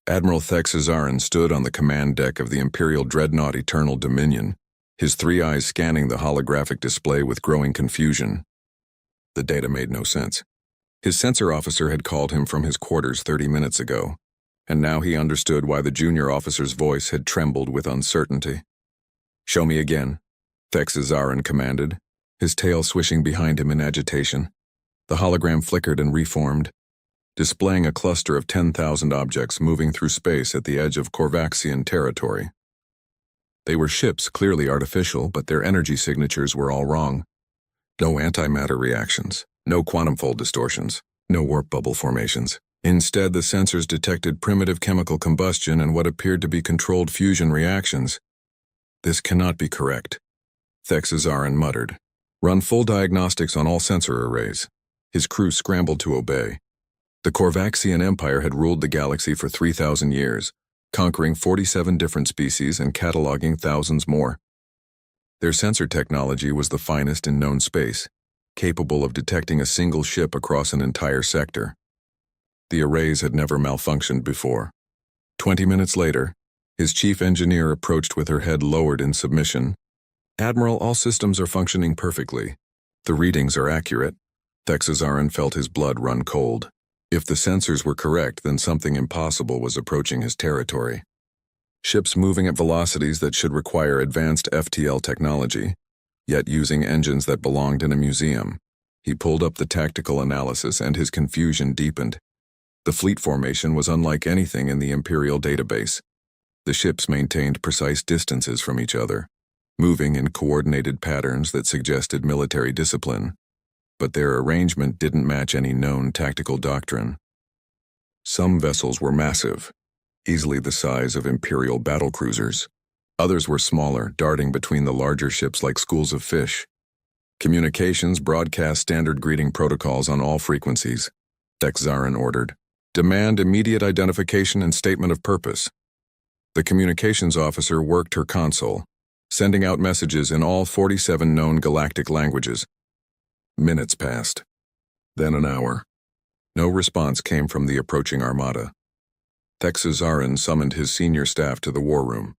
Admiral Thexazaran stood on the command deck of the Imperial Dreadnought Eternal Dominion, his three eyes scanning the holographic display with growing confusion. The data made no sense. His sensor officer had called him from his quarters 30 minutes ago, and now he understood why the junior officer's voice had trembled with uncertainty. "Show me again," Thexazaran commanded, his tail swishing behind him in agitation. The hologram flickered and reformed, displaying a cluster of 10,000 objects moving through space at the edge of Korvaxian territory. They were ships, clearly artificial, but their energy signatures were all wrong. No antimatter reactions, no quantum fold distortions, no warp bubble formations. Instead, the sensors detected primitive chemical combustion and what appeared to be controlled fusion reactions. "This cannot be correct," Thexazaran muttered. "Run full diagnostics on all sensor arrays." His crew scrambled to obey. The Korvaxian Empire had ruled the galaxy for 3,000 years, conquering 47 different species and cataloging thousands more. Their sensor technology was the finest in known space, capable of detecting a single ship across an entire sector. The arrays had never malfunctioned before. 20 minutes later, his chief engineer approached with her head lowered in submission. "Admiral, all systems are functioning perfectly. The readings are accurate." Thexazaran felt his blood run cold. If the sensors were correct, then something impossible was approaching his territory. Ships moving at velocities that should require advanced FTL technology, yet using engines that belonged in a museum. He pulled up the tactical analysis and his confusion deepened. The fleet formation was unlike anything in the Imperial database. The ships maintained precise distances from each other, moving in coordinated patterns that suggested military discipline. But their arrangement didn't match any known tactical doctrine. Some vessels were massive, easily the size of Imperial battlecruisers. Others were smaller, darting between the larger ships like schools of fish. Communications broadcast standard greeting protocols on all frequencies, Thexazaran ordered. "Demand immediate identification and statement of purpose." The communications officer worked her console, sending out messages in all 47 known galactic languages. Minutes passed. Then an hour. No response came from the approaching armada. Thexazaran summoned his senior staff to the war room.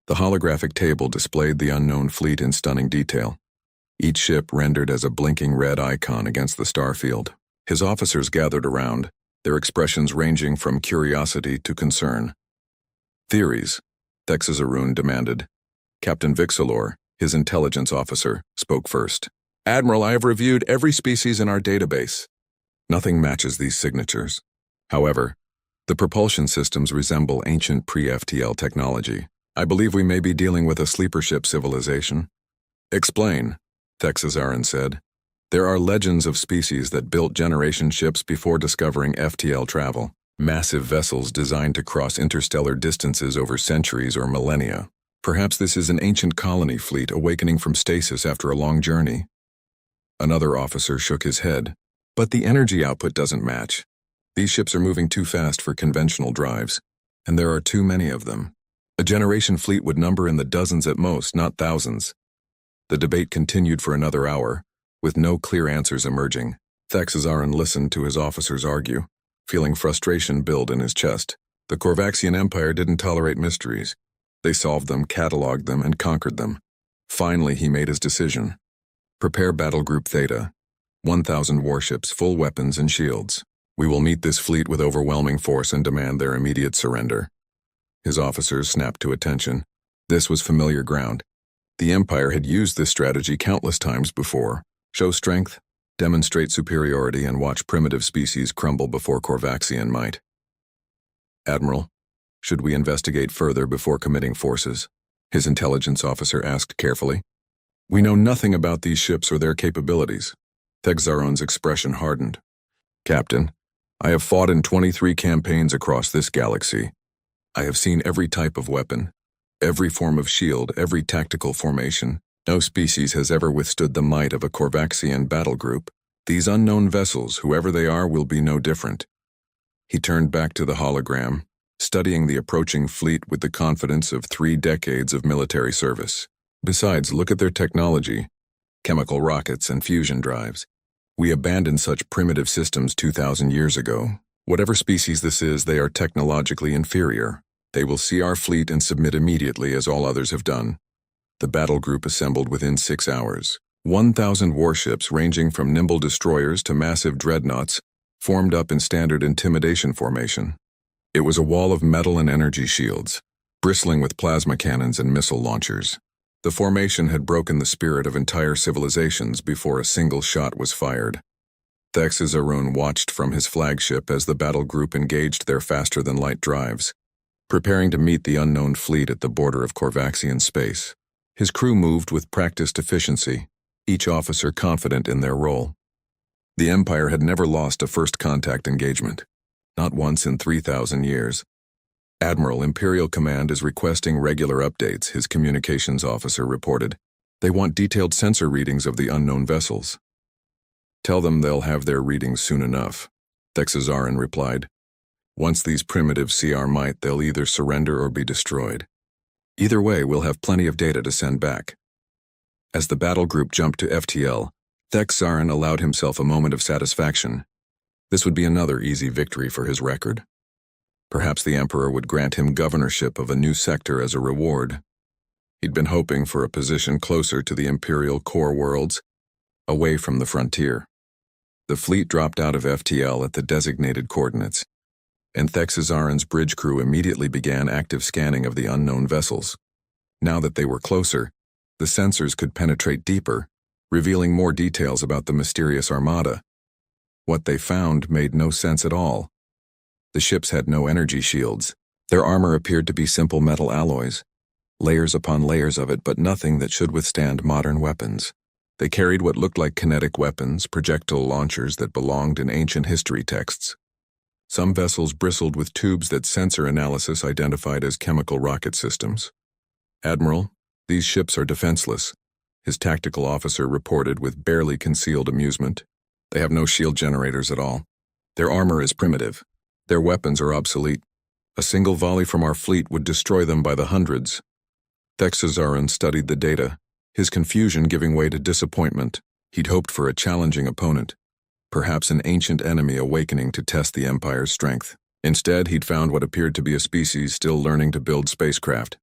The holographic table displayed the unknown fleet in stunning detail, each ship rendered as a blinking red icon against the starfield. His officers gathered around, their expressions ranging from curiosity to concern. "Theories," Thexazaran demanded. Captain Vixalor, his intelligence officer, spoke first. "Admiral, I have reviewed every species in our database. Nothing matches these signatures. However, the propulsion systems resemble ancient pre-FTL technology. I believe we may be dealing with a sleeper ship civilization." "Explain," Thexazaran said. "There are legends of species that built generation ships before discovering FTL travel. Massive vessels designed to cross interstellar distances over centuries or millennia. Perhaps this is an ancient colony fleet awakening from stasis after a long journey." Another officer shook his head. "But the energy output doesn't match. These ships are moving too fast for conventional drives, and there are too many of them. A generation fleet would number in the dozens at most, not thousands." The debate continued for another hour, with no clear answers emerging. Thexazaran listened to his officers argue, feeling frustration build in his chest. The Korvaxian Empire didn't tolerate mysteries. They solved them, cataloged them, and conquered them. Finally, he made his decision. "Prepare Battle Group Theta. 1,000 warships, full weapons and shields. We will meet this fleet with overwhelming force and demand their immediate surrender." His officers snapped to attention. This was familiar ground. The Empire had used this strategy countless times before. Show strength, demonstrate superiority, and watch primitive species crumble before Korvaxian might. "Admiral, should we investigate further before committing forces?" his intelligence officer asked carefully. "We know nothing about these ships or their capabilities." Thexazaran's expression hardened. "Captain, I have fought in 23 campaigns across this galaxy. I have seen every type of weapon, every form of shield, every tactical formation. No species has ever withstood the might of a Korvaxian battle group. These unknown vessels, whoever they are, will be no different." He turned back to the hologram, studying the approaching fleet with the confidence of 3 decades of military service. "Besides, look at their technology. Chemical rockets and fusion drives. We abandoned such primitive systems 2,000 years ago. Whatever species this is, they are technologically inferior. They will see our fleet and submit immediately, as all others have done. The battle group assembled within 6 hours. 1,000 warships ranging from nimble destroyers to massive dreadnoughts formed up in standard intimidation formation. It was a wall of metal and energy shields, bristling with plasma cannons and missile launchers. The formation had broken the spirit of entire civilizations before a single shot was fired. Thexazarun watched from his flagship as the battle group engaged their faster-than-light drives, preparing to meet the unknown fleet at the border of Korvaxian space. His crew moved with practiced efficiency, each officer confident in their role. The Empire had never lost a first-contact engagement, not once in 3,000 years. Admiral, Imperial Command is requesting regular updates, his communications officer reported. They want detailed sensor readings of the unknown vessels. Tell them they'll have their readings soon enough, Thexazarun replied. Once these primitives see our might, they'll either surrender or be destroyed. Either way, we'll have plenty of data to send back. As the battle group jumped to FTL, Thexazarun allowed himself a moment of satisfaction. This would be another easy victory for his record. Perhaps the Emperor would grant him governorship of a new sector as a reward. He'd been hoping for a position closer to the Imperial core worlds, away from the frontier. The fleet dropped out of FTL at the designated coordinates, and Thexazarun's bridge crew immediately began active scanning of the unknown vessels. Now that they were closer, the sensors could penetrate deeper, revealing more details about the mysterious armada. What they found made no sense at all. The ships had no energy shields. Their armor appeared to be simple metal alloys, layers upon layers of it, but nothing that should withstand modern weapons. They carried what looked like kinetic weapons, projectile launchers that belonged in ancient history texts. Some vessels bristled with tubes that sensor analysis identified as chemical rocket systems. Admiral, these ships are defenseless, his tactical officer reported with barely concealed amusement. They have no shield generators at all. Their armor is primitive. Their weapons are obsolete. A single volley from our fleet would destroy them by the hundreds. Thexazarun studied the data, his confusion giving way to disappointment. He'd hoped for a challenging opponent, perhaps an ancient enemy awakening to test the Empire's strength. Instead, he'd found what appeared to be a species still learning to build spacecraft.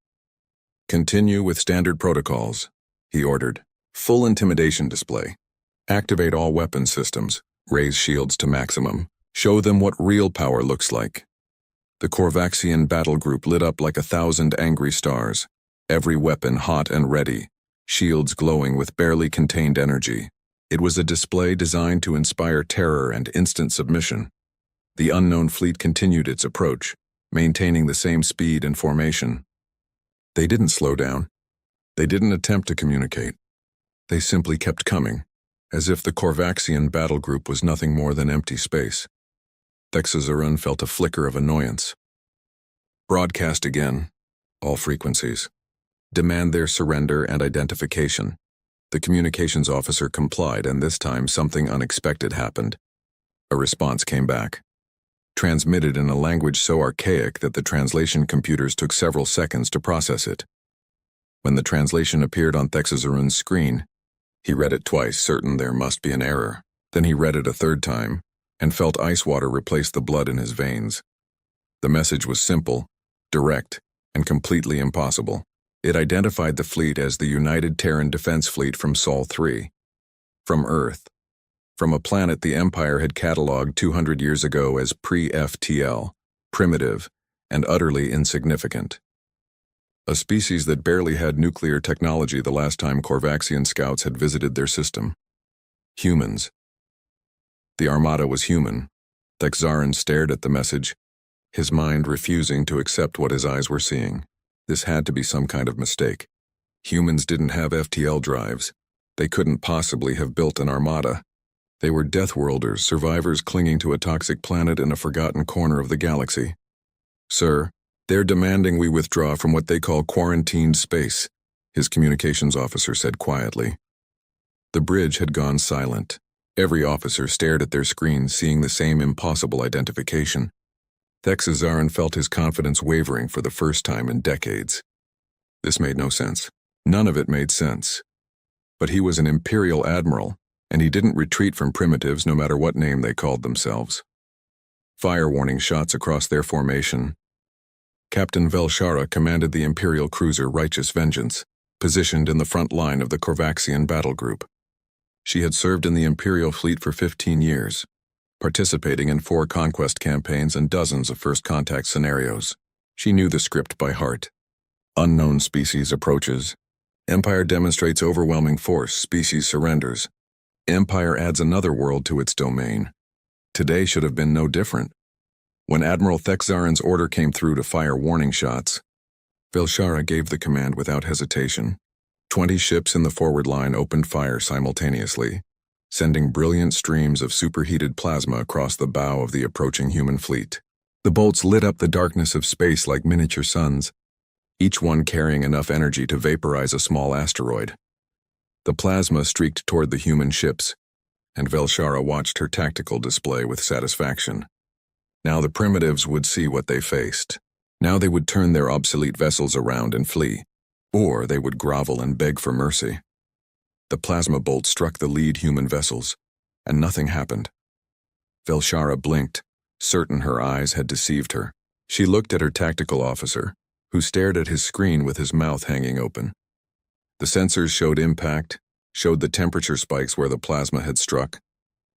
Continue with standard protocols, he ordered. Full intimidation display. Activate all weapon systems. Raise shields to maximum. Show them what real power looks like. The Korvaxian battle group lit up like 1,000 angry stars, every weapon hot and ready, shields glowing with barely contained energy. It was a display designed to inspire terror and instant submission. The unknown fleet continued its approach, maintaining the same speed and formation. They didn't slow down. They didn't attempt to communicate. They simply kept coming, as if the Korvaxian battle group was nothing more than empty space. Thexazarun felt a flicker of annoyance. Broadcast again, all frequencies. Demand their surrender and identification. The communications officer complied, and this time something unexpected happened. A response came back, transmitted in a language so archaic that the translation computers took several seconds to process it. When the translation appeared on Thexazarun's screen, he read it twice, certain there must be an error. Then he read it a third time, and felt ice water replace the blood in his veins. The message was simple, direct, and completely impossible. It identified the fleet as the United Terran Defense Fleet from Sol 3. From Earth. From a planet the Empire had catalogued 200 years ago as pre-FTL, primitive, and utterly insignificant. A species that barely had nuclear technology the last time Korvaxian scouts had visited their system. Humans. The Armada was human. Thexazarun stared at the message, his mind refusing to accept what his eyes were seeing. This had to be some kind of mistake. Humans didn't have FTL drives. They couldn't possibly have built an Armada. They were Deathworlders, survivors clinging to a toxic planet in a forgotten corner of the galaxy. Sir, they're demanding we withdraw from what they call quarantined space, his communications officer said quietly. The bridge had gone silent. Every officer stared at their screens, seeing the same impossible identification. Thexazarun felt his confidence wavering for the first time in decades. This made no sense. None of it made sense. But he was an Imperial Admiral, and he didn't retreat from primitives no matter what name they called themselves. Fire warning shots across their formation. Captain Velshara commanded the Imperial cruiser Righteous Vengeance, positioned in the front line of the Korvaxian battle group. She had served in the Imperial fleet for 15 years, participating in 4 conquest campaigns and dozens of first contact scenarios. She knew the script by heart. Unknown species approaches. Empire demonstrates overwhelming force, species surrenders. Empire adds another world to its domain. Today should have been no different. When Admiral Thexzarin's order came through to fire warning shots, Velshara gave the command without hesitation. 20 ships in the forward line opened fire simultaneously, sending brilliant streams of superheated plasma across the bow of the approaching human fleet. The bolts lit up the darkness of space like miniature suns, each one carrying enough energy to vaporize a small asteroid. The plasma streaked toward the human ships, and Velshara watched her tactical display with satisfaction. Now the primitives would see what they faced. Now they would turn their obsolete vessels around and flee, or they would grovel and beg for mercy. The plasma bolt struck the lead human vessels, and nothing happened. Velshara blinked, certain her eyes had deceived her. She looked at her tactical officer, who stared at his screen with his mouth hanging open. The sensors showed impact, showed the temperature spikes where the plasma had struck,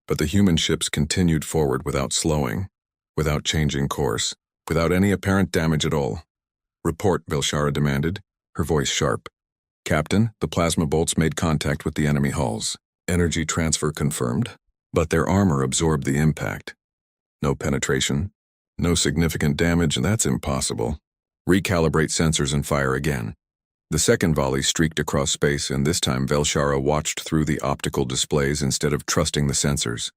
but the human ships continued forward without slowing, without changing course, without any apparent damage at all. "Report," Velshara demanded, her voice sharp. "Captain, the plasma bolts made contact with the enemy hulls. Energy transfer confirmed, but their armor absorbed the impact. No penetration, no significant damage, and that's impossible. Recalibrate sensors and fire again." The second volley streaked across space, and this time Velshara watched through the optical displays instead of trusting the sensors.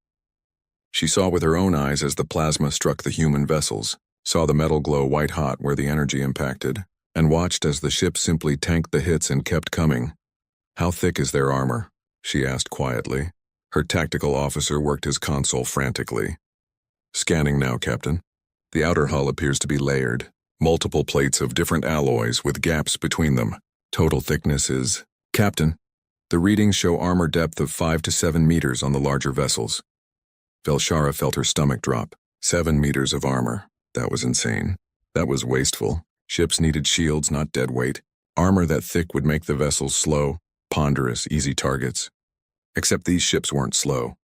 She saw with her own eyes as the plasma struck the human vessels, saw the metal glow white-hot where the energy impacted, and watched as the ship simply tanked the hits and kept coming. "How thick is their armor?" she asked quietly. Her tactical officer worked his console frantically. "Scanning now, Captain. The outer hull appears to be layered. Multiple plates of different alloys with gaps between them. Total thickness is..." "Captain, the readings show armor depth of 5 to 7 meters on the larger vessels." Velshara felt her stomach drop. 7 meters of armor. That was insane. That was wasteful. Ships needed shields, not dead weight. Armor that thick would make the vessels slow, ponderous, easy targets. Except these ships weren't slow.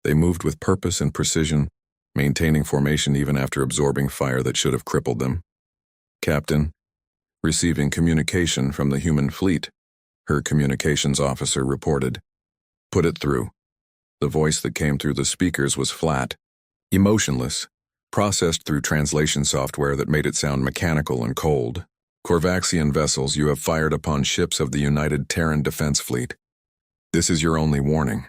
They moved with purpose and precision, maintaining formation even after absorbing fire that should have crippled them. "Captain, receiving communication from the human fleet," her communications officer reported. "Put it through." The voice that came through the speakers was flat, emotionless, processed through translation software that made it sound mechanical and cold. "Korvaxian vessels, you have fired upon ships of the United Terran Defense Fleet. This is your only warning.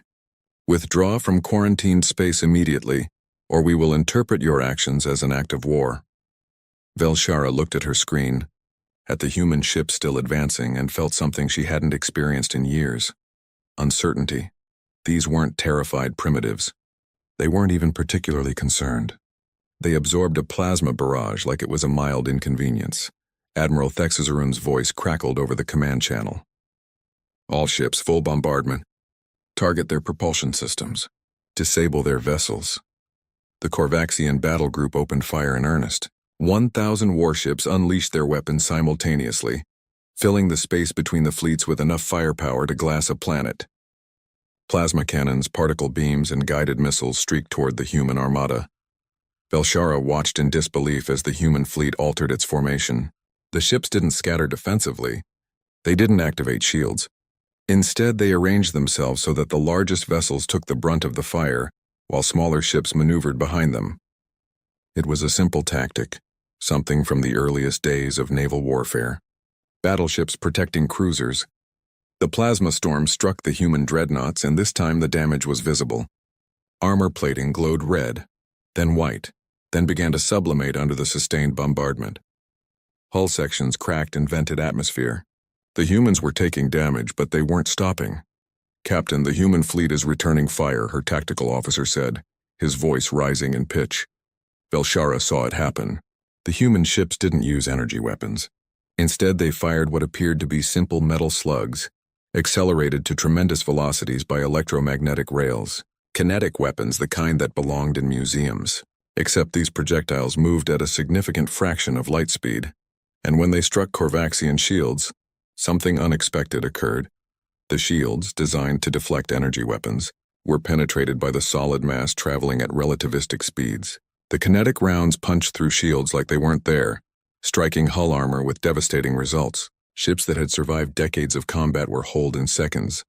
Withdraw from quarantined space immediately, or we will interpret your actions as an act of war." Velshara looked at her screen, at the human ship still advancing, and felt something she hadn't experienced in years. Uncertainty. These weren't terrified primitives. They weren't even particularly concerned. They absorbed a plasma barrage like it was a mild inconvenience. Admiral Thexzarin's voice crackled over the command channel. "All ships, full bombardment. Target their propulsion systems. Disable their vessels." The Korvaxian battle group opened fire in earnest. 1,000 warships unleashed their weapons simultaneously, filling the space between the fleets with enough firepower to glass a planet. Plasma cannons, particle beams, and guided missiles streaked toward the human armada. Velshara watched in disbelief as the human fleet altered its formation. The ships didn't scatter defensively. They didn't activate shields. Instead, they arranged themselves so that the largest vessels took the brunt of the fire, while smaller ships maneuvered behind them. It was a simple tactic, something from the earliest days of naval warfare. Battleships protecting cruisers. The plasma storm struck the human dreadnoughts, and this time the damage was visible. Armor plating glowed red, then white, then began to sublimate under the sustained bombardment. Hull sections cracked and vented atmosphere. The humans were taking damage, but they weren't stopping. "Captain, the human fleet is returning fire," her tactical officer said, his voice rising in pitch. Velshara saw it happen. The human ships didn't use energy weapons. Instead, they fired what appeared to be simple metal slugs, accelerated to tremendous velocities by electromagnetic rails, kinetic weapons, the kind that belonged in museums. Except these projectiles moved at a significant fraction of light speed, and when they struck Korvaxian shields, something unexpected occurred. The shields, designed to deflect energy weapons, were penetrated by the solid mass traveling at relativistic speeds. The kinetic rounds punched through shields like they weren't there, striking hull armor with devastating results. Ships that had survived decades of combat were holed in seconds.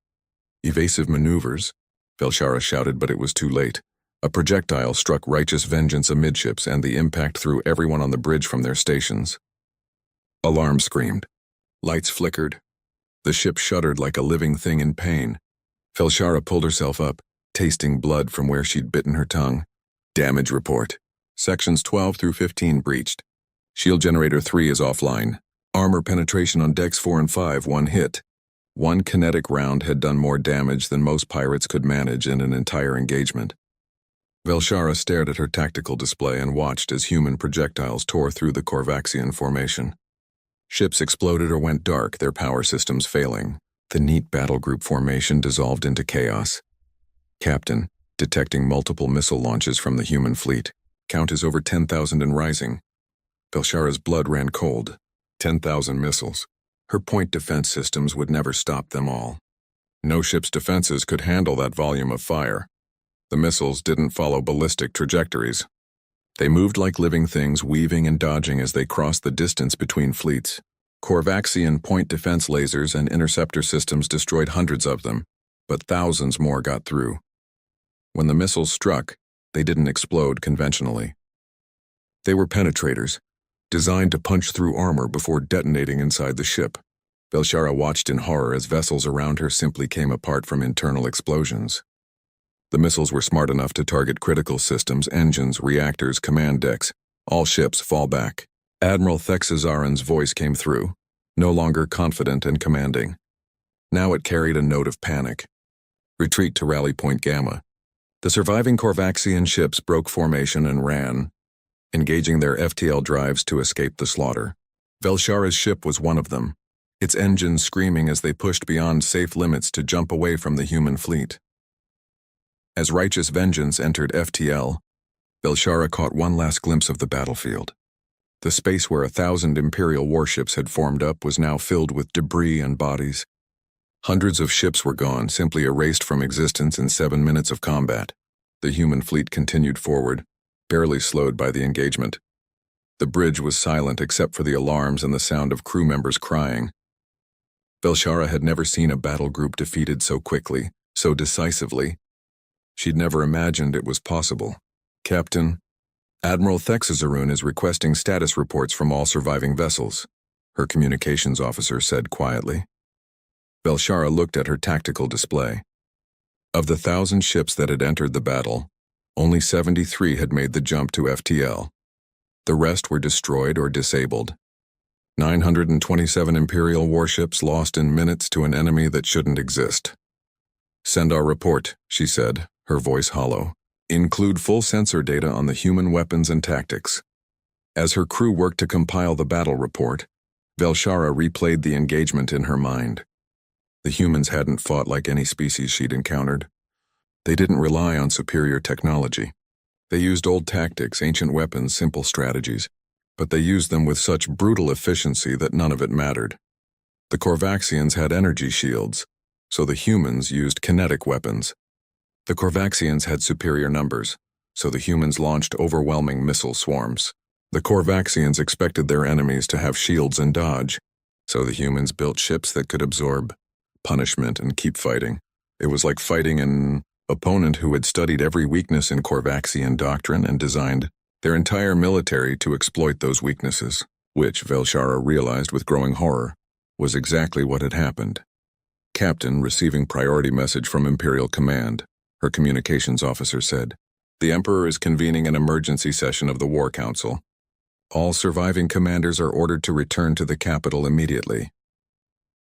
Evasive maneuvers, Velshara shouted, but it was too late. A projectile struck Righteous Vengeance amidships, and the impact threw everyone on the bridge from their stations. Alarm screamed. Lights flickered. The ship shuddered like a living thing in pain. Velshara pulled herself up, tasting blood from where she'd bitten her tongue. Damage report. Sections 12 through 15 breached. Shield Generator 3 is offline. Armor penetration on decks 4 and 5, 1 hit. One kinetic round had done more damage than most pirates could manage in an entire engagement. Velshara stared at her tactical display and watched as human projectiles tore through the Korvaxian formation. Ships exploded or went dark, their power systems failing. The neat battle group formation dissolved into chaos. Captain, detecting multiple missile launches from the human fleet. Count is over 10,000 and rising. Velshara's blood ran cold. 10,000 missiles. Her point defense systems would never stop them all. No ship's defenses could handle that volume of fire. The missiles didn't follow ballistic trajectories. They moved like living things, weaving and dodging as they crossed the distance between fleets. Korvaxian point defense lasers and interceptor systems destroyed hundreds of them, but thousands more got through. When the missiles struck, they didn't explode conventionally. They were penetrators, designed to punch through armor before detonating inside the ship. Velshara watched in horror as vessels around her simply came apart from internal explosions. The missiles were smart enough to target critical systems, engines, reactors, command decks. All ships fall back. Admiral Thexazaran's voice came through, no longer confident and commanding. Now it carried a note of panic. Retreat to Rally Point Gamma. The surviving Korvaxian ships broke formation and ran, engaging their FTL drives to escape the slaughter. Velshara's ship was one of them, its engines screaming as they pushed beyond safe limits to jump away from the human fleet. As Righteous Vengeance entered FTL, Velshara caught one last glimpse of the battlefield. The space where 1,000 Imperial warships had formed up was now filled with debris and bodies. Hundreds of ships were gone, simply erased from existence in 7 minutes of combat. The human fleet continued forward, barely slowed by the engagement. The bridge was silent except for the alarms and the sound of crew members crying. Velshara had never seen a battle group defeated so quickly, so decisively. She'd never imagined it was possible. Captain, Admiral Thexazarun is requesting status reports from all surviving vessels, her communications officer said quietly. Velshara looked at her tactical display. Of the 1,000 ships that had entered the battle, only 73 had made the jump to FTL. The rest were destroyed or disabled. 927 Imperial warships lost in minutes to an enemy that shouldn't exist. Send our report, she said, her voice hollow. Include full sensor data on the human weapons and tactics. As her crew worked to compile the battle report, Velshara replayed the engagement in her mind. The humans hadn't fought like any species she'd encountered. They didn't rely on superior technology. They used old tactics, ancient weapons, simple strategies, but they used them with such brutal efficiency that none of it mattered. The Korvaxians had energy shields, so the humans used kinetic weapons. The Korvaxians had superior numbers, so the humans launched overwhelming missile swarms. The Korvaxians expected their enemies to have shields and dodge, so the humans built ships that could absorb punishment and keep fighting. It was like fighting an opponent who had studied every weakness in Korvaxian doctrine and designed their entire military to exploit those weaknesses, which, Velshara realized with growing horror, was exactly what had happened. Captain, receiving priority message from Imperial Command, her communications officer said. The Emperor is convening an emergency session of the War Council. All surviving commanders are ordered to return to the capital immediately.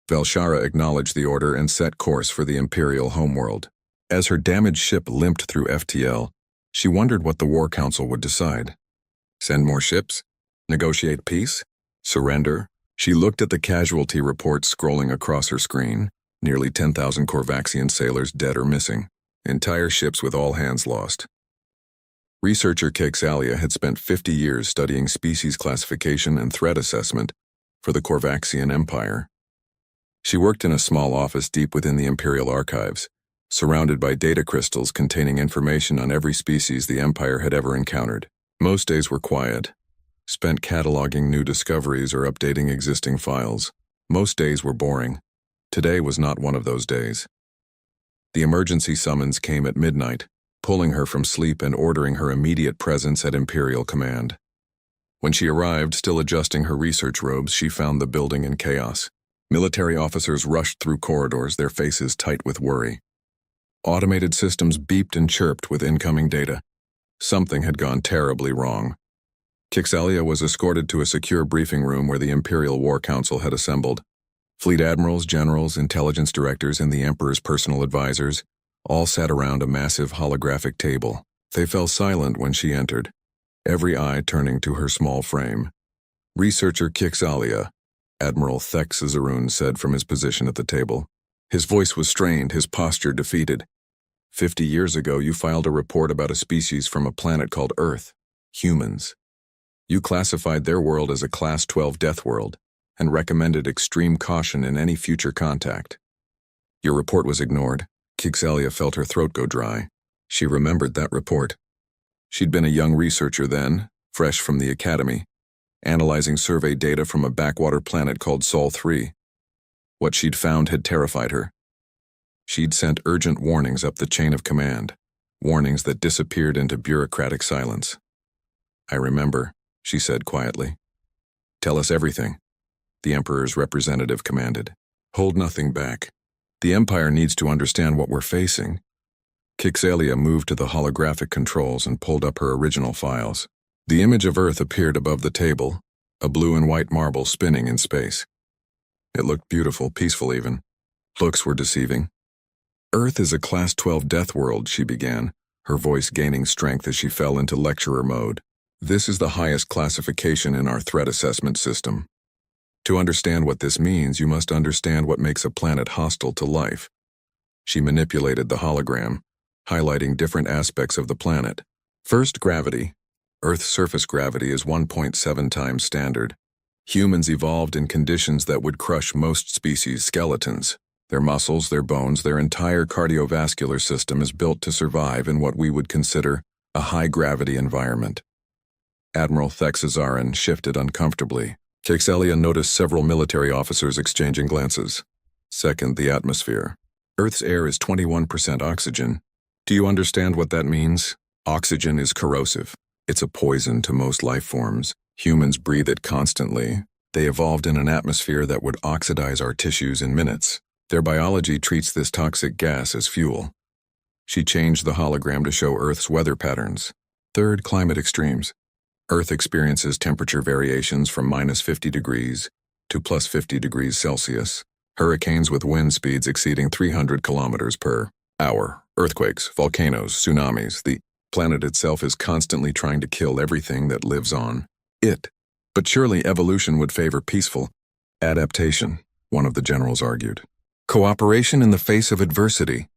Velshara acknowledged the order and set course for the Imperial homeworld. As her damaged ship limped through FTL, she wondered what the War Council would decide. Send more ships? Negotiate peace? Surrender? She looked at the casualty reports scrolling across her screen. Nearly 10,000 Korvaxian sailors dead or missing. Entire ships with all hands lost. Researcher Caixalia had spent 50 years studying species classification and threat assessment for the Corvaxian Empire. She worked in a small office deep within the Imperial archives, surrounded by data crystals containing information on every species the Empire had ever encountered. Most days were quiet, spent cataloging new discoveries or updating existing files. Most days were boring. Today was not one of those days. The emergency summons came at midnight, pulling her from sleep and ordering her immediate presence at Imperial Command. When she arrived, still adjusting her research robes, she found the building in chaos. Military officers rushed through corridors, their faces tight with worry. Automated systems beeped and chirped with incoming data. Something had gone terribly wrong. Caixalia was escorted to a secure briefing room where the Imperial War Council had assembled. Fleet admirals, generals, intelligence directors, and the Emperor's personal advisors all sat around a massive holographic table. They fell silent when she entered, every eye turning to her small frame. Researcher Caixalia, Admiral Thexazarun said from his position at the table. His voice was strained, his posture defeated. 50 years ago, you filed a report about a species from a planet called Earth, humans. You classified their world as a Class 12 death world and recommended extreme caution in any future contact. Your report was ignored. Caixalia felt her throat go dry. She remembered that report. She'd been a young researcher then, fresh from the academy, analyzing survey data from a backwater planet called Sol 3. What she'd found had terrified her. She'd sent urgent warnings up the chain of command, warnings that disappeared into bureaucratic silence. I remember, she said quietly. Tell us everything, the Emperor's representative commanded. Hold nothing back. The Empire needs to understand what we're facing. Caixalia moved to the holographic controls and pulled up her original files. The image of Earth appeared above the table, a blue and white marble spinning in space. It looked beautiful, peaceful even. Looks were deceiving. Earth is a Class 12 death world, she began, her voice gaining strength as she fell into lecturer mode. This is the highest classification in our threat assessment system. To understand what this means, you must understand what makes a planet hostile to life. She manipulated the hologram, highlighting different aspects of the planet. First, gravity. Earth's surface gravity is 1.7 times standard. Humans evolved in conditions that would crush most species' skeletons. Their muscles, their bones, their entire cardiovascular system is built to survive in what we would consider a high-gravity environment. Admiral Thexazarun shifted uncomfortably. Caixalia noticed several military officers exchanging glances. Second, the atmosphere. Earth's air is 21% oxygen. Do you understand what that means? Oxygen is corrosive. It's a poison to most life forms. Humans breathe it constantly. They evolved in an atmosphere that would oxidize our tissues in minutes. Their biology treats this toxic gas as fuel. She changed the hologram to show Earth's weather patterns. Third, climate extremes. Earth experiences temperature variations from -50 degrees to +50 degrees Celsius. Hurricanes with wind speeds exceeding 300 kilometers per hour. Earthquakes, volcanoes, tsunamis. The planet itself is constantly trying to kill everything that lives on it. But surely evolution would favor peaceful adaptation, one of the generals argued. Cooperation in the face of adversity.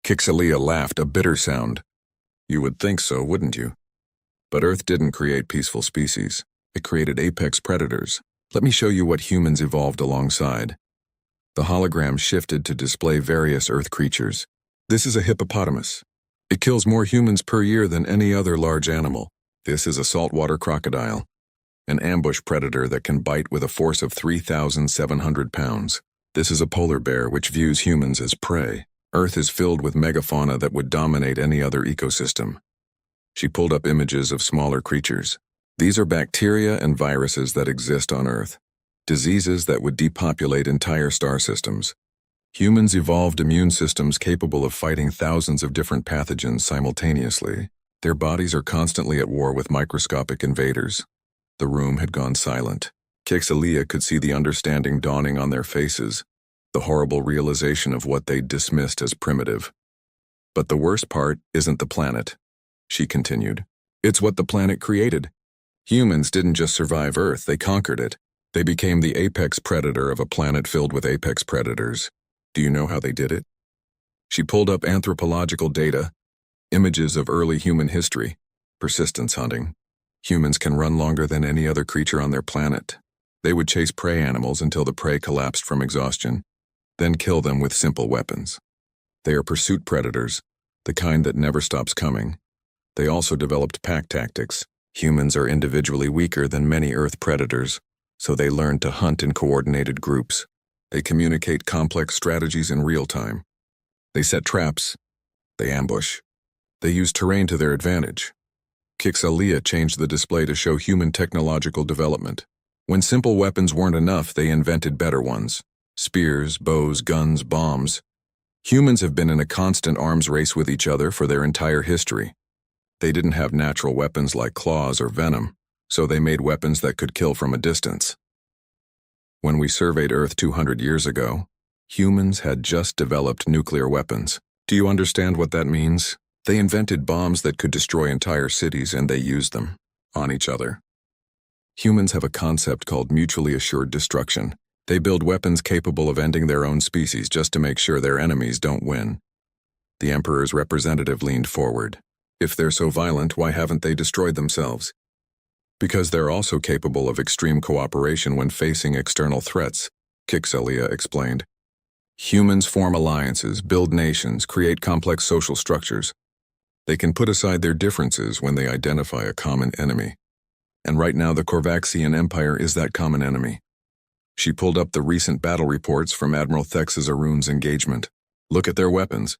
Caixalia laughed, a bitter sound. You would think so, wouldn't you? But Earth didn't create peaceful species. It created apex predators. Let me show you what humans evolved alongside. The hologram shifted to display various Earth creatures. This is a hippopotamus. It kills more humans per year than any other large animal. This is a saltwater crocodile, an ambush predator that can bite with a force of 3,700 pounds. This is a polar bear, which views humans as prey. Earth is filled with megafauna that would dominate any other ecosystem. She pulled up images of smaller creatures. These are bacteria and viruses that exist on Earth, diseases that would depopulate entire star systems. Humans evolved immune systems capable of fighting thousands of different pathogens simultaneously. Their bodies are constantly at war with microscopic invaders. The room had gone silent. Caixalia could see the understanding dawning on their faces, the horrible realization of what they'd dismissed as primitive. But the worst part isn't the planet, she continued. It's what the planet created. Humans didn't just survive Earth, they conquered it. They became the apex predator of a planet filled with apex predators. Do you know how they did it? She pulled up anthropological data, images of early human history. Persistence hunting. Humans can run longer than any other creature on their planet. They would chase prey animals until the prey collapsed from exhaustion, then kill them with simple weapons. They are pursuit predators, the kind that never stops coming. They also developed pack tactics. Humans are individually weaker than many Earth predators, so they learned to hunt in coordinated groups. They communicate complex strategies in real time. They set traps. They ambush. They use terrain to their advantage. HFY changed the display to show human technological development. When simple weapons weren't enough, they invented better ones. Spears, bows, guns, bombs. Humans have been in a constant arms race with each other for their entire history. They didn't have natural weapons like claws or venom, so they made weapons that could kill from a distance. When we surveyed Earth 200 years ago, humans had just developed nuclear weapons. Do you understand what that means? They invented bombs that could destroy entire cities, and they used them on each other. Humans have a concept called mutually assured destruction. They build weapons capable of ending their own species just to make sure their enemies don't win. The Emperor's representative leaned forward. If they're so violent, why haven't they destroyed themselves? Because they're also capable of extreme cooperation when facing external threats, HFY explained. Humans form alliances, build nations, create complex social structures. They can put aside their differences when they identify a common enemy. And right now the Korvaxian Empire is that common enemy. She pulled up the recent battle reports from Admiral Thex's Arun's engagement. Look at their weapons.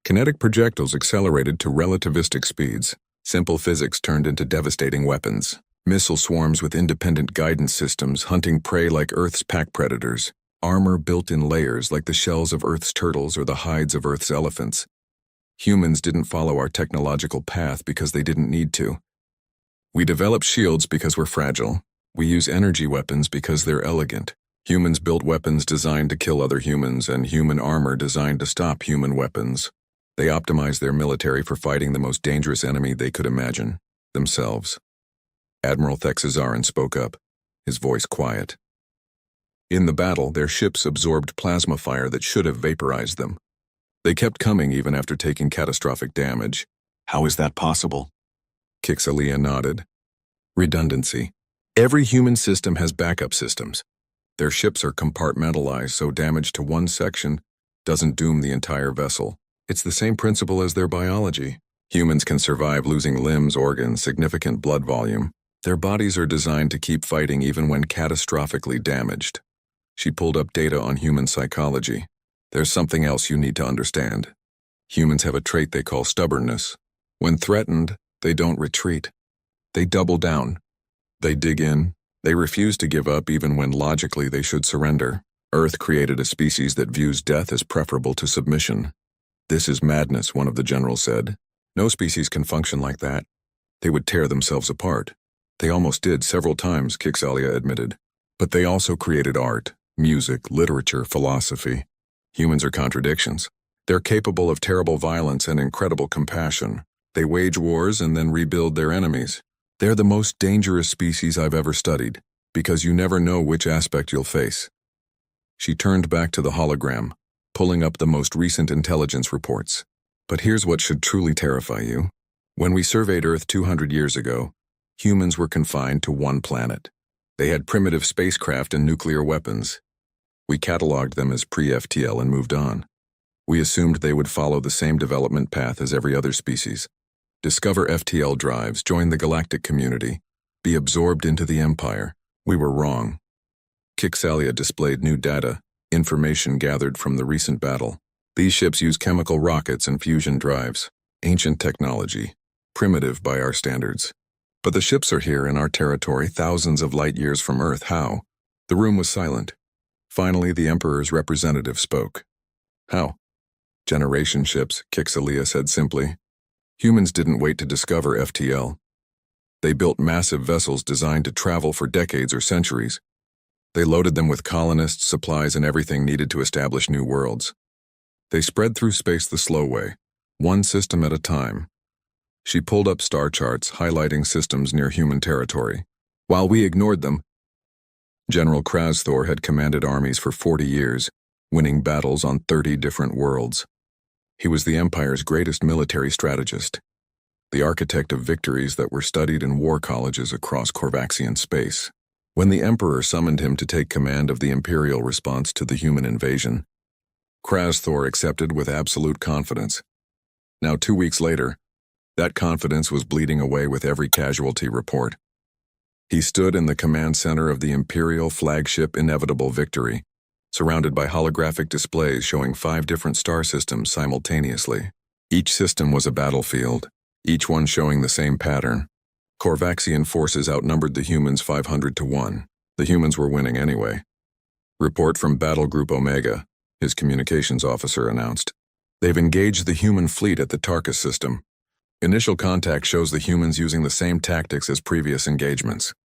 Kinetic projectiles accelerated to relativistic speeds. Simple physics turned into devastating weapons. Missile swarms with independent guidance systems hunting prey like Earth's pack predators. Armor built in layers like the shells of Earth's turtles or the hides of Earth's elephants. Humans didn't follow our technological path because they didn't need to. We develop shields because we're fragile. We use energy weapons because they're elegant. Humans built weapons designed to kill other humans and human armor designed to stop human weapons. They optimized their military for fighting the most dangerous enemy they could imagine, themselves. Admiral Thexazaran spoke up, his voice quiet. In the battle, their ships absorbed plasma fire that should have vaporized them. They kept coming even after taking catastrophic damage. How is that possible? HFY nodded. Redundancy. Every human system has backup systems. Their ships are compartmentalized, so damage to one section doesn't doom the entire vessel. It's the same principle as their biology. Humans can survive losing limbs, organs, significant blood volume. Their bodies are designed to keep fighting even when catastrophically damaged. She pulled up data on human psychology. There's something else you need to understand. Humans have a trait they call stubbornness. When threatened, they don't retreat. They double down. They dig in. They refuse to give up even when logically they should surrender. Earth created a species that views death as preferable to submission. This is madness, one of the generals said. No species can function like that. They would tear themselves apart. They almost did several times, HFY admitted. But they also created art, music, literature, philosophy. Humans are contradictions. They're capable of terrible violence and incredible compassion. They wage wars and then rebuild their enemies. They're the most dangerous species I've ever studied, because you never know which aspect you'll face. She turned back to the hologram, pulling up the most recent intelligence reports. But here's what should truly terrify you. When we surveyed Earth 200 years ago, humans were confined to one planet. They had primitive spacecraft and nuclear weapons. We cataloged them as pre-FTL and moved on. We assumed they would follow the same development path as every other species. Discover FTL drives, join the galactic community, be absorbed into the Empire. We were wrong. HFY displayed new data, information gathered from the recent battle. These ships use chemical rockets and fusion drives. Ancient technology, primitive by our standards. But the ships are here in our territory, thousands of light years from Earth. How? The room was silent. Finally, the Emperor's representative spoke. How? Generation ships, HFY said simply. Humans didn't wait to discover FTL. They built massive vessels designed to travel for decades or centuries. They loaded them with colonists, supplies, and everything needed to establish new worlds. They spread through space the slow way, one system at a time. She pulled up star charts highlighting systems near human territory. While we ignored them, General Krasthor had commanded armies for 40 years, winning battles on 30 different worlds. He was the Empire's greatest military strategist. the architect of victories that were studied in war colleges across Korvaxian space. When the Emperor summoned him to take command of the Imperial response to the human invasion, Krasthor accepted with absolute confidence. Now 2 weeks later, that confidence was bleeding away with every casualty report. He stood in the command center of the Imperial flagship Inevitable Victory, surrounded by holographic displays showing 5 different star systems simultaneously. Each system was a battlefield, each one showing the same pattern. Korvaxian forces outnumbered the humans 500 to 1. The humans were winning anyway. Report from Battle Group Omega, his communications officer announced. They've engaged the human fleet at the Tarkus system. Initial contact shows the humans using the same tactics as previous engagements.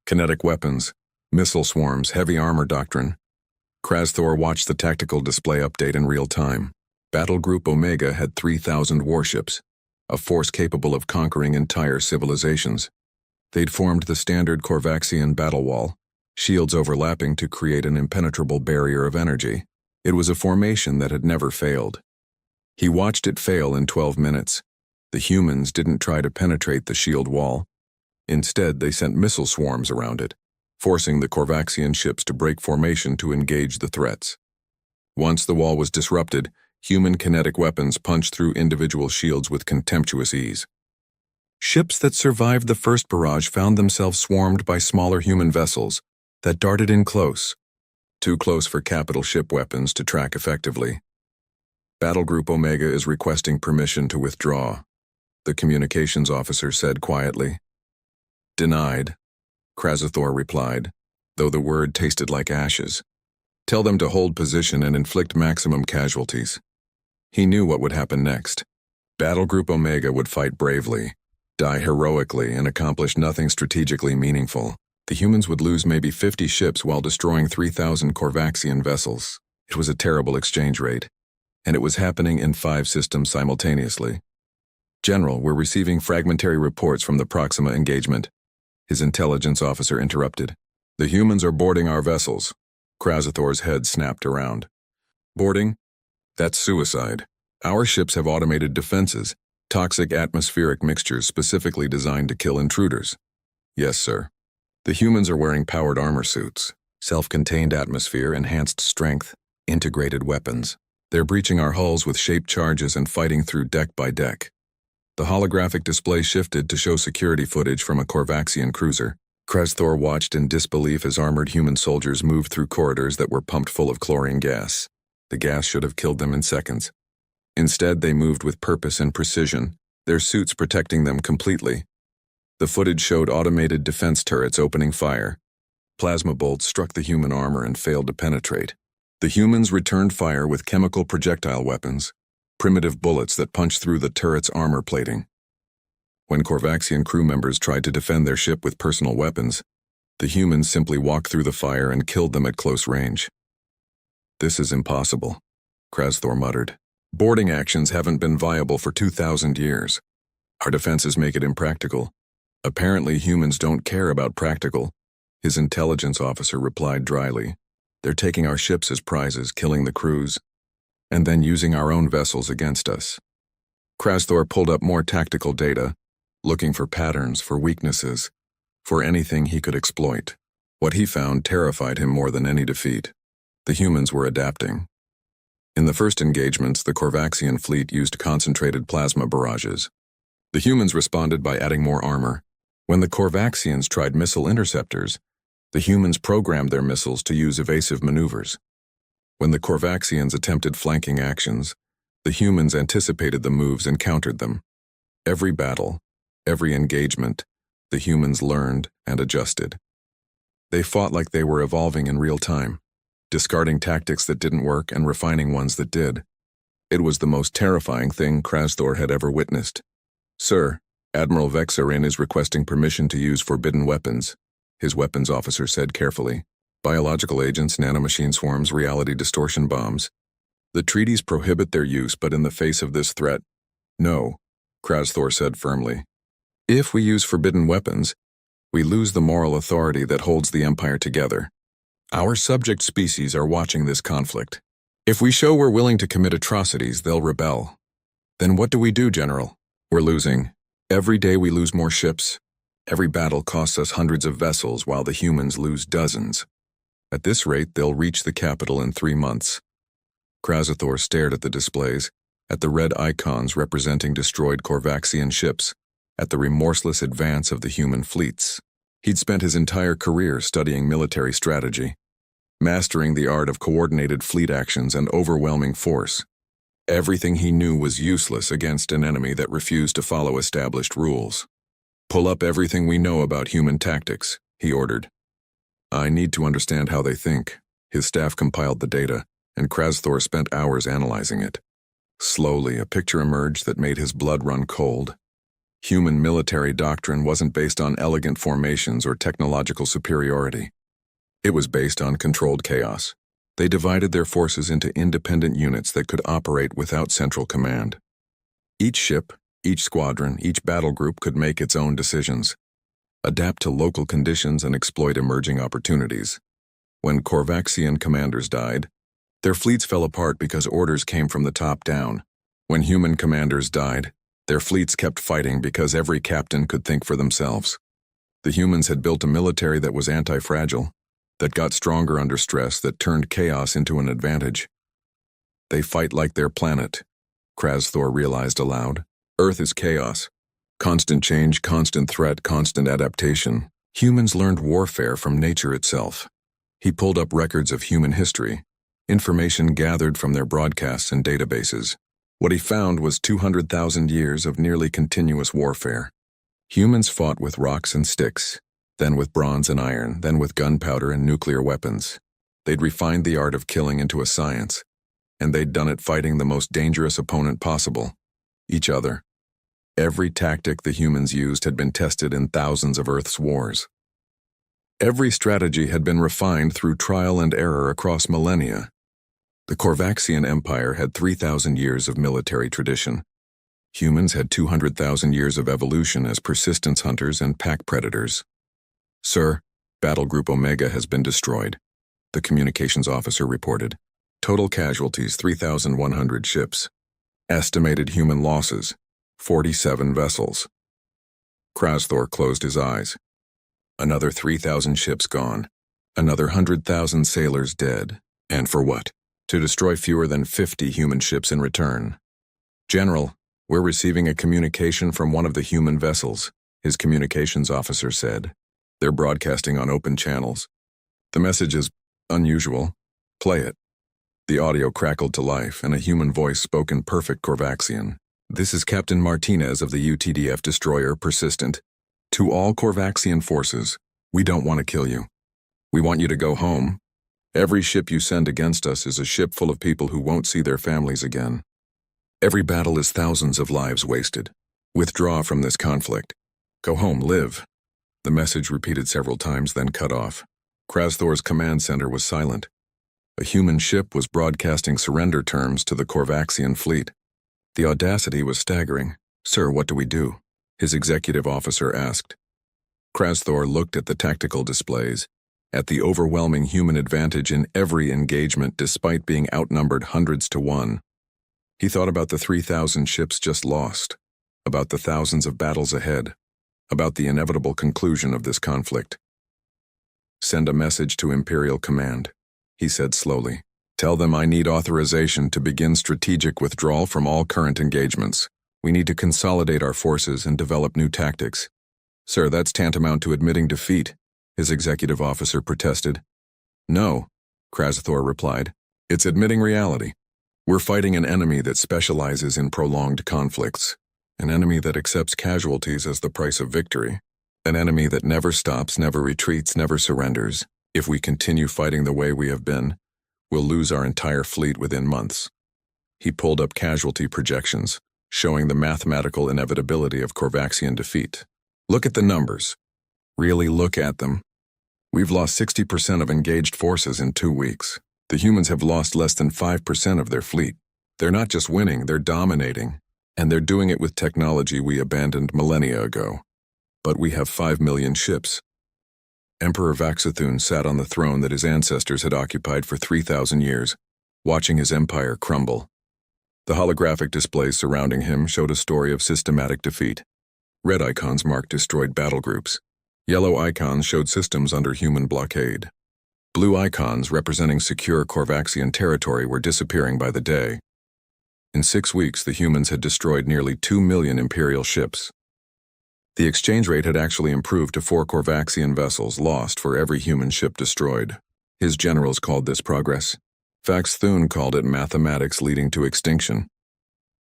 Kinetic weapons, missile swarms, heavy armor doctrine. Krasthor watched the tactical display update in real time. Battle Group Omega had 3,000 warships, a force capable of conquering entire civilizations. They'd formed the standard Korvaxian battle wall, shields overlapping to create an impenetrable barrier of energy. It was a formation that had never failed. He watched it fail in 12 minutes. The humans didn't try to penetrate the shield wall. Instead, they sent missile swarms around it, forcing the Korvaxian ships to break formation to engage the threats. Once the wall was disrupted, human kinetic weapons punched through individual shields with contemptuous ease. Ships that survived the first barrage found themselves swarmed by smaller human vessels that darted in close, too close for capital ship weapons to track effectively. Battle Group Omega is requesting permission to withdraw, the communications officer said quietly. Denied, Krasthor replied, though the word tasted like ashes. Tell them to hold position and inflict maximum casualties. He knew what would happen next. Battle Group Omega would fight bravely, die heroically, and accomplish nothing strategically meaningful. The humans would lose maybe 50 ships while destroying 3,000 Korvaxian vessels. It was a terrible exchange rate, and it was happening in 5 systems simultaneously. General, we're receiving fragmentary reports from the Proxima engagement. His intelligence officer interrupted. The humans are boarding our vessels. Krasthor's head snapped around. Boarding? That's suicide. Our ships have automated defenses, toxic atmospheric mixtures specifically designed to kill intruders. Yes, sir. The humans are wearing powered armor suits, self-contained atmosphere, enhanced strength, integrated weapons. They're breaching our hulls with shaped charges and fighting through deck by deck. The holographic display shifted to show security footage from a Korvaxian cruiser. Krasthor watched in disbelief as armored human soldiers moved through corridors that were pumped full of chlorine gas. The gas should have killed them in seconds. Instead, they moved with purpose and precision, their suits protecting them completely. The footage showed automated defense turrets opening fire. Plasma bolts struck the human armor and failed to penetrate. The humans returned fire with chemical projectile weapons, primitive bullets that punched through the turret's armor plating. When Korvaxian crew members tried to defend their ship with personal weapons, the humans simply walked through the fire and killed them at close range. This is impossible, Krasthor muttered. Boarding actions haven't been viable for 2,000 years. Our defenses make it impractical. Apparently humans don't care about practical, his intelligence officer replied dryly. They're taking our ships as prizes, killing the crews, and then using our own vessels against us. Krasthor pulled up more tactical data, looking for patterns, for weaknesses, for anything he could exploit. What he found terrified him more than any defeat. The humans were adapting. In the first engagements, the Korvaxian fleet used concentrated plasma barrages. The humans responded by adding more armor. When the Korvaxians tried missile interceptors, the humans programmed their missiles to use evasive maneuvers. When the Korvaxians attempted flanking actions, the humans anticipated the moves and countered them. Every battle, every engagement, the humans learned and adjusted. They fought like they were evolving in real time, discarding tactics that didn't work and refining ones that did. It was the most terrifying thing Krasthor had ever witnessed. Sir, Admiral Vexarin is requesting permission to use forbidden weapons, his weapons officer said carefully. Biological agents, nanomachine swarms, reality distortion bombs. The treaties prohibit their use, but in the face of this threat, no, Krasthor said firmly. If we use forbidden weapons, we lose the moral authority that holds the Empire together. Our subject species are watching this conflict. If we show we're willing to commit atrocities, they'll rebel. Then what do we do, General? We're losing, Every day we lose more ships. Every battle costs us hundreds of vessels while the humans lose dozens. At this rate, they'll reach the capital in 3 months. Krasathor stared at the displays, at the red icons representing destroyed Korvaxian ships, at the remorseless advance of the human fleets. He'd spent his entire career studying military strategy, mastering the art of coordinated fleet actions and overwhelming force. Everything he knew was useless against an enemy that refused to follow established rules. "Pull up everything we know about human tactics," he ordered. "I need to understand how they think." His staff compiled the data, and Krasathor spent hours analyzing it. Slowly, a picture emerged that made his blood run cold. Human military doctrine wasn't based on elegant formations or technological superiority. It was based on controlled chaos. They divided their forces into independent units that could operate without central command. Each ship, each squadron, each battle group could make its own decisions, adapt to local conditions and exploit emerging opportunities. When Korvaxian commanders died, their fleets fell apart because orders came from the top down. When human commanders died, their fleets kept fighting because every captain could think for themselves. The humans had built a military that was anti-fragile, that got stronger under stress, that turned chaos into an advantage. They fight like their planet, Krasathor realized aloud. Earth is chaos. Constant change, constant threat, constant adaptation. Humans learned warfare from nature itself. He pulled up records of human history, information gathered from their broadcasts and databases. What he found was 200,000 years of nearly continuous warfare. Humans fought with rocks and sticks, then with bronze and iron, then with gunpowder and nuclear weapons. They'd refined the art of killing into a science, and they'd done it fighting the most dangerous opponent possible, each other. Every tactic the humans used had been tested in thousands of Earth's wars. Every strategy had been refined through trial and error across millennia. The Korvaxian Empire had 3,000 years of military tradition. Humans had 200,000 years of evolution as persistence hunters and pack predators. "Sir, Battle Group Omega has been destroyed," the communications officer reported. "Total casualties 3,100 ships. Estimated human losses 47 vessels." Krasathor closed his eyes. Another 3,000 ships gone. Another 100,000 sailors dead. And for what? To destroy fewer than 50 human ships in return. "General, we're receiving a communication from one of the human vessels," his communications officer said. "They're broadcasting on open channels. The message is unusual. Play it." The audio crackled to life, and a human voice spoke in perfect Korvaxian. "This is Captain Martinez of the UTDF destroyer Persistent. To all Korvaxian forces, we don't want to kill you. We want you to go home. Every ship you send against us is a ship full of people who won't see their families again. Every battle is thousands of lives wasted. Withdraw from this conflict. Go home, live." The message repeated several times, then cut off. Krasathor's command center was silent. A human ship was broadcasting surrender terms to the Korvaxian fleet. The audacity was staggering. "Sir, what do we do?" his executive officer asked. Krasathor looked at the tactical displays, at the overwhelming human advantage in every engagement despite being outnumbered hundreds to one. He thought about the 3,000 ships just lost, about the thousands of battles ahead, about the inevitable conclusion of this conflict. "Send a message to Imperial Command," he said slowly. "Tell them I need authorization to begin strategic withdrawal from all current engagements. We need to consolidate our forces and develop new tactics." "Sir, that's tantamount to admitting defeat," his executive officer protested. "No," Krasathor replied. "It's admitting reality. We're fighting an enemy that specializes in prolonged conflicts, an enemy that accepts casualties as the price of victory, an enemy that never stops, never retreats, never surrenders. If we continue fighting the way we have been, we'll lose our entire fleet within months." He pulled up casualty projections, showing the mathematical inevitability of Korvaxian defeat. "Look at the numbers. Really look at them. We've lost 60% of engaged forces in 2 weeks. The humans have lost less than 5% of their fleet. They're not just winning, they're dominating. And they're doing it with technology we abandoned millennia ago. But we have 5 million ships." Emperor Vaxathun sat on the throne that his ancestors had occupied for 3,000 years, watching his empire crumble. The holographic displays surrounding him showed a story of systematic defeat. Red icons marked destroyed battle groups. Yellow icons showed systems under human blockade. Blue icons representing secure Corvaxian territory were disappearing by the day. In 6 weeks, the humans had destroyed nearly 2 million Imperial ships. The exchange rate had actually improved to 4 Corvaxian vessels lost for every human ship destroyed. His generals called this progress. Vax Thun called it mathematics leading to extinction.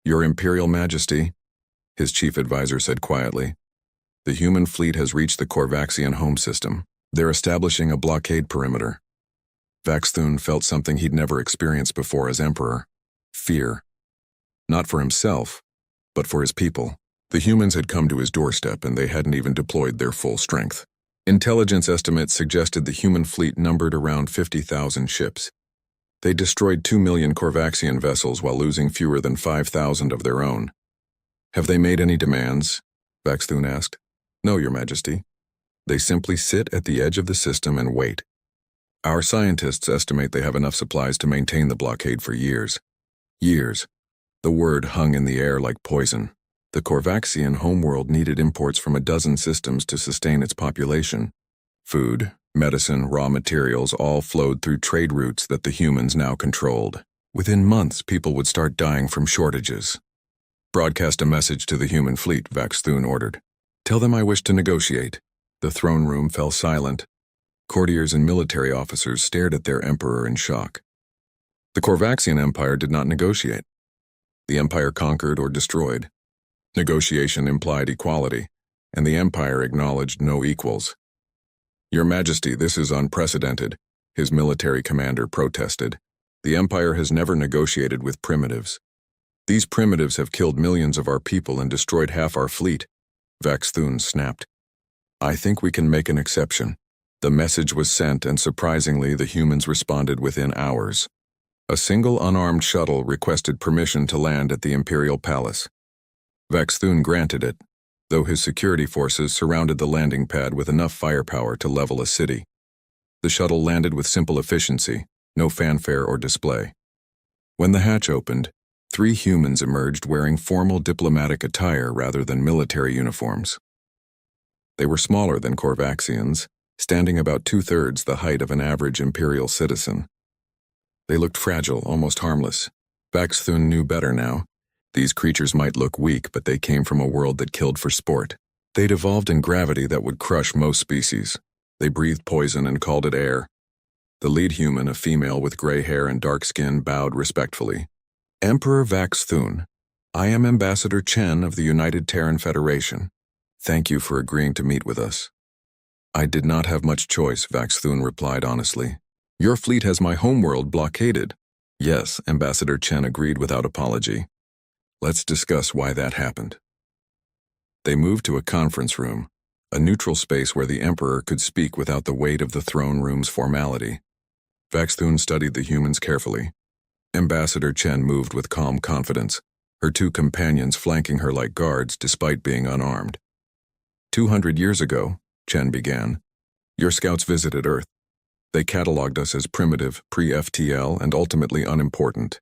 Your Imperial Majesty, his chief advisor said quietly, the human fleet has reached the Corvaxian home system. They're establishing a blockade perimeter. Vax Thun felt something he'd never experienced before as Emperor. Fear. Not for himself, but for his people. The humans had come to his doorstep and they hadn't even deployed their full strength. Intelligence estimates suggested the human fleet numbered around 50,000 ships. They destroyed 2 million Corvaxian vessels while losing fewer than 5,000 of their own. Have they made any demands? Vax Thun asked. No, Your Majesty. They simply sit at the edge of the system and wait. Our scientists estimate they have enough supplies to maintain the blockade for years. Years. The word hung in the air like poison. The Corvaxian homeworld needed imports from a dozen systems to sustain its population. Food, medicine, raw materials all flowed through trade routes that the humans now controlled. Within months, people would start dying from shortages. Broadcast a message to the human fleet, Vax Thun ordered. Tell them I wish to negotiate. The throne room fell silent. Courtiers and military officers stared at their emperor in shock. The Corvaxian Empire did not negotiate. The empire conquered or destroyed. Negotiation implied equality, and the empire acknowledged no equals. Your Majesty, this is unprecedented, his military commander protested. The empire has never negotiated with primitives. These primitives have killed millions of our people and destroyed half our fleet. Vax Thun snapped. I think we can make an exception. The message was sent, and surprisingly, the humans responded within hours. A single unarmed shuttle requested permission to land at the Imperial Palace. Vax Thun granted it, though his security forces surrounded the landing pad with enough firepower to level a city. The shuttle landed with simple efficiency, no fanfare or display. When the hatch opened, 3 humans emerged wearing formal diplomatic attire rather than military uniforms. They were smaller than Corvaxians, standing about 2/3 the height of an average Imperial citizen. They looked fragile, almost harmless. Vax Thun knew better now. These creatures might look weak, but they came from a world that killed for sport. They'd evolved in gravity that would crush most species. They breathed poison and called it air. The lead human, a female with gray hair and dark skin, bowed respectfully. Emperor Vax Thun, I am Ambassador Chen of the United Terran Federation. Thank you for agreeing to meet with us. I did not have much choice, Vax Thun replied honestly. Your fleet has my homeworld blockaded. Yes, Ambassador Chen agreed without apology. Let's discuss why that happened. They moved to a conference room, a neutral space where the Emperor could speak without the weight of the throne room's formality. Vax Thun studied the humans carefully. Ambassador Chen moved with calm confidence, her 2 companions flanking her like guards despite being unarmed. 200 years ago, Chen began, your scouts visited Earth. They cataloged us as primitive, pre-FTL, and ultimately unimportant.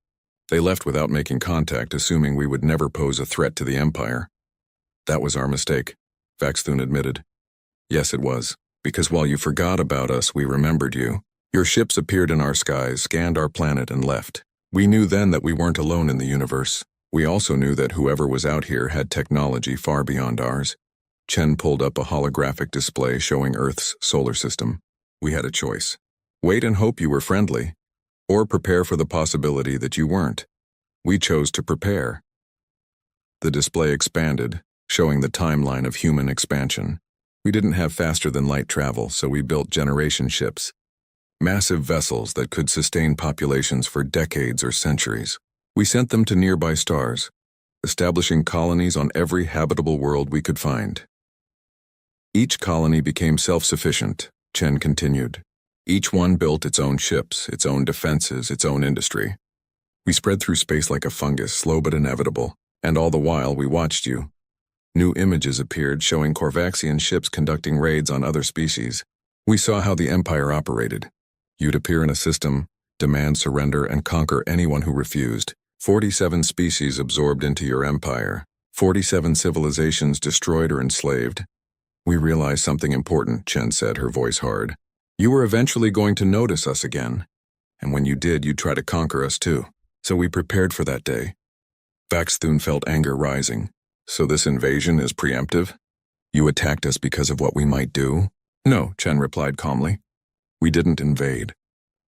They left without making contact, assuming we would never pose a threat to the Empire. That was our mistake, Vax Thun admitted. Yes, it was, because while you forgot about us, we remembered you. Your ships appeared in our skies, scanned our planet, and left. We knew then that we weren't alone in the universe. We also knew that whoever was out here had technology far beyond ours. Chen pulled up a holographic display showing Earth's solar system. We had a choice. Wait and hope you were friendly, or prepare for the possibility that you weren't. We chose to prepare. The display expanded, showing the timeline of human expansion. We didn't have faster-than-light travel, so we built generation ships. Massive vessels that could sustain populations for decades or centuries. We sent them to nearby stars, establishing colonies on every habitable world we could find. Each colony became self-sufficient, Chen continued. Each one built its own ships, its own defenses, its own industry. We spread through space like a fungus, slow but inevitable, and all the while we watched you. New images appeared showing Corvaxian ships conducting raids on other species. We saw how the Empire operated. You'd appear in a system, demand surrender, and conquer anyone who refused. 47 species absorbed into your empire. 47 civilizations destroyed or enslaved. We realized something important, Chen said, her voice hard. You were eventually going to notice us again. And when you did, you'd try to conquer us too. So we prepared for that day. Vaxthun felt anger rising. So this invasion is preemptive? You attacked us because of what we might do? No, Chen replied calmly. We didn't invade.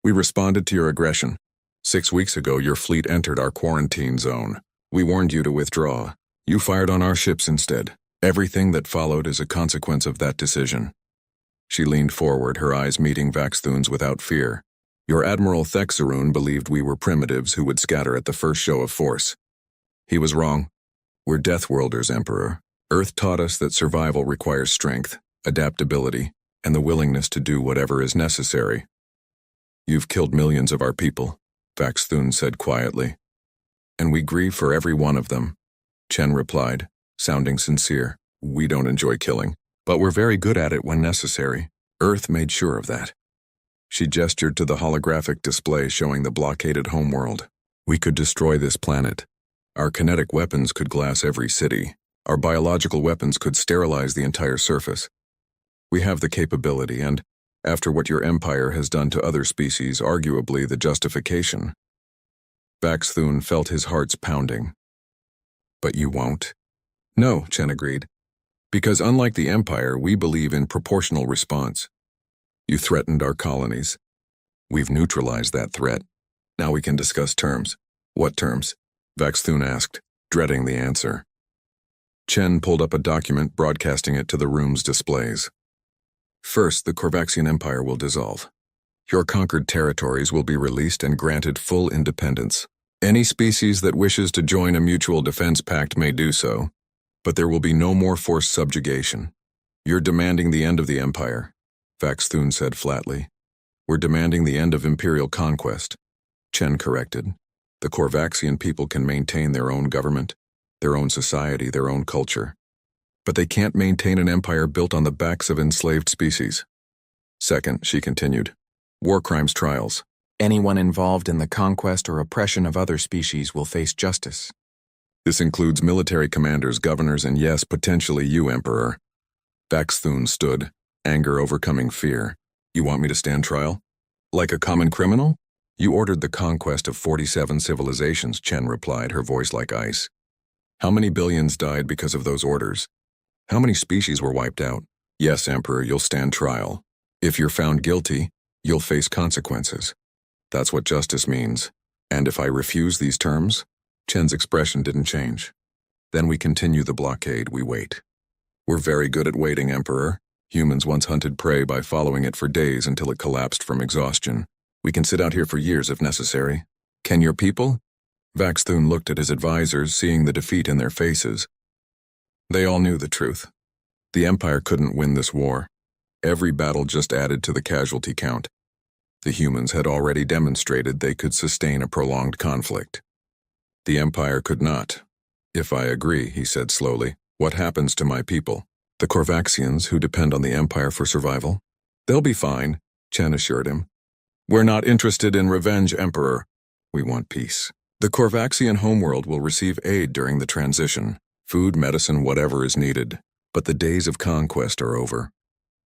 We responded to your aggression. 6 weeks ago, your fleet entered our quarantine zone. We warned you to withdraw. You fired on our ships instead. Everything that followed is a consequence of that decision. She leaned forward, her eyes meeting Vaxthun's without fear. Your Admiral Thexarun believed we were primitives who would scatter at the first show of force. He was wrong. We're Deathworlders, Emperor. Earth taught us that survival requires strength, adaptability, and the willingness to do whatever is necessary. You've killed millions of our people, Vaxthun said quietly. And we grieve for every one of them, Chen replied, sounding sincere. We don't enjoy killing, but we're very good at it when necessary. Earth made sure of that. She gestured to the holographic display showing the blockaded homeworld. We could destroy this planet. Our kinetic weapons could glass every city. Our biological weapons could sterilize the entire surface. We have the capability, and, after what your empire has done to other species, arguably the justification. Vaxthun felt his heart's pounding. But you won't? No, Chen agreed. Because unlike the Empire, we believe in proportional response. You threatened our colonies. We've neutralized that threat. Now we can discuss terms. What terms? Vaxthun asked, dreading the answer. Chen pulled up a document, broadcasting it to the room's displays. First, the Corvaxian Empire will dissolve. Your conquered territories will be released and granted full independence. Any species that wishes to join a mutual defense pact may do so, but there will be no more forced subjugation. You're demanding the end of the Empire, Vaxthun said flatly. We're demanding the end of imperial conquest, Chen corrected. The Corvaxian people can maintain their own government, their own society, their own culture. But they can't maintain an empire built on the backs of enslaved species. Second, she continued, war crimes trials. Anyone involved in the conquest or oppression of other species will face justice. This includes military commanders, governors, and yes, potentially you, Emperor. Vaxthun stood, anger overcoming fear. You want me to stand trial? Like a common criminal? You ordered the conquest of 47 civilizations, Chen replied, her voice like ice. How many billions died because of those orders? How many species were wiped out? Yes, Emperor, you'll stand trial. If you're found guilty, you'll face consequences. That's what justice means. And if I refuse these terms? Chen's expression didn't change. Then we continue the blockade, we wait. We're very good at waiting, Emperor. Humans once hunted prey by following it for days until it collapsed from exhaustion. We can sit out here for years if necessary. Can your people? Vaxthun looked at his advisors, seeing the defeat in their faces. They all knew the truth. The Empire couldn't win this war. Every battle just added to the casualty count. The humans had already demonstrated they could sustain a prolonged conflict. The Empire could not. If I agree, he said slowly, what happens to my people? The Corvaxians, who depend on the Empire for survival? They'll be fine, Chen assured him. We're not interested in revenge, Emperor. We want peace. The Corvaxian homeworld will receive aid during the transition. Food, medicine, whatever is needed. But the days of conquest are over.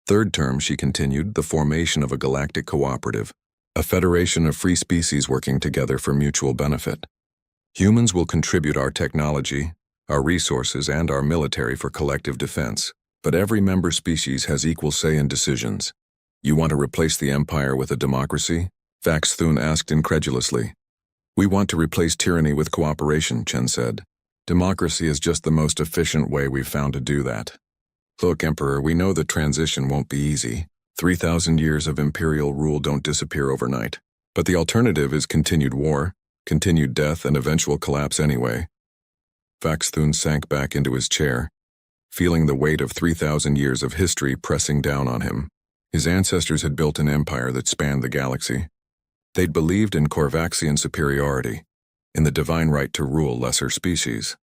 Third term, she continued, the formation of a galactic cooperative, a federation of free species working together for mutual benefit. Humans will contribute our technology, our resources, and our military for collective defense, but every member species has equal say in decisions. You want to replace the Empire with a democracy? Vaxthun asked incredulously. We want to replace tyranny with cooperation, Chen said. Democracy is just the most efficient way we've found to do that. Look, Emperor, we know the transition won't be easy. 3,000 years of imperial rule don't disappear overnight. But the alternative is continued war, continued death, and eventual collapse anyway. Vaxthun sank back into his chair, feeling the weight of 3,000 years of history pressing down on him. His ancestors had built an empire that spanned the galaxy. They'd believed in Corvaxian superiority, in the divine right to rule lesser species.